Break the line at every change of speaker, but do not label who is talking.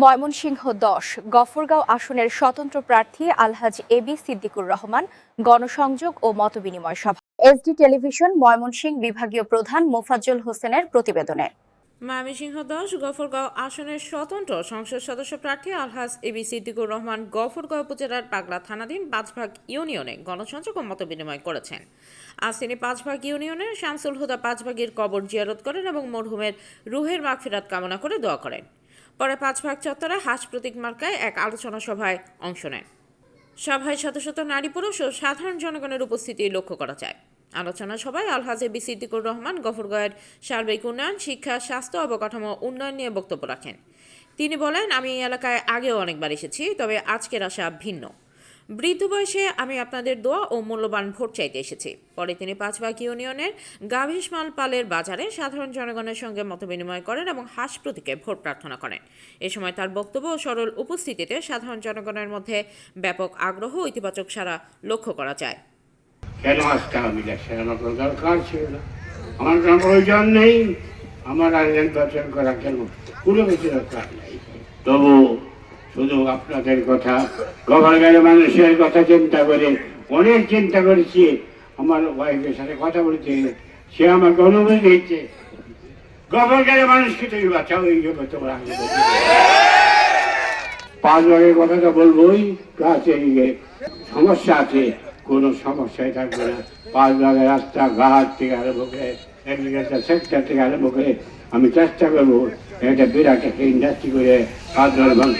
ময়মনসিংহ ১০ গফরগাঁও আসনের স্বতন্ত্র প্রার্থী আলহাজ এবি সিদ্দিকুর রহমান গণসংযোগ ও মতবিনিময় সভা। এসডি টেলিভিশন ময়মনসিংহ বিভাগীয় প্রধান মোফাজ্জল হোসেনের প্রতিবেদনে।
ময়মনসিংহ ১০ গফরগাঁও আসনের স্বতন্ত্র সংসদ সদস্য প্রার্থী আলহাজ এবি সিদ্দিকুর রহমান গফরগাঁও উপজেলার পাগলা থানাধীন পাঁচভাগ ইউনিয়নে গণসংযোগ ও মতবিনিময় করেছেন। আজ তিনি পাঁচভাগ ইউনিয়নের শামসুল হুদা পাঁচভাগের কবর জিয়ারত করেন এবং মরহুমের রুহের মাগফিরাত কামনা করে দোয়া করেন। পরে পাঁচভাগ চত্বরে হাস প্রতীক মার্কায় এক আলোচনা সভায় অংশ নেন। সভায় শত শত নারী পুরুষ ও সাধারণ জনগণের উপস্থিতি লক্ষ্য করা যায়। আলোচনা সভায় আলহাজ এবি সিদ্দিকুর রহমান গফরগাঁওয়ের সার্বিক উন্নয়ন, শিক্ষা, স্বাস্থ্য, অবকাঠামো উন্নয়ন নিয়ে বক্তব্য রাখেন। তিনি বলেন, আমি এই এলাকায় আগেও অনেকবার এসেছি, তবে আজকের আশা ভিন্ন। বৃদ্ধ বয়সে আমি আপনাদের দোয়া ও মূল্যবান ভোট চাইতে এসেছি। পরে তিনি পাঁচভাগ ইউনিয়নের গাভীশমাল পালের বাজারে সাধারণ জনগণের সঙ্গে মতবিনিময় করেন এবং হাস প্রতীকে ভোট প্রার্থনা করেন। এ সময় তার বক্তব্য ও সরল উপস্থিতিতে সাধারণ জনগণের মধ্যে ব্যাপক আগ্রহ ও ইতিবাচক সাড়া লক্ষ্য করা যায়।
কেন আজকে আমি ইলেকশন আমার কোনো দরকার ছিল না, আমার কোনো প্রয়োজন নেই, আমার আর নির্বাচন করা কেন কোনো কিছু দরকার নেই। তবু শুধু আপনাদের কথা, গভর্নমেন্টের মানুষের কথা চিন্তা করে অনেক চিন্তা করেছি। আমার ওয়াইফের সাথে কথা বলছে, সে আমাকে অনুমতি দিচ্ছে, গভর্নমেন্টের মানুষকে তুমি বাঁচাও, এই জন্য তোমরা আগে পাঁচ ভাগের কথা তো বলবোই, কাছে সমস্যা আছে, কোনো সমস্যায় থাকবে না। পাঁচ ভাগের রাস্তাঘাট থেকে আরম্ভ করে এগ্রিকালচার সেক্টর থেকে আরম্ভ করে আমি চেষ্টা করবো এটা বিরাট একটা ইন্ডাস্ট্রি করে 5 ভাগ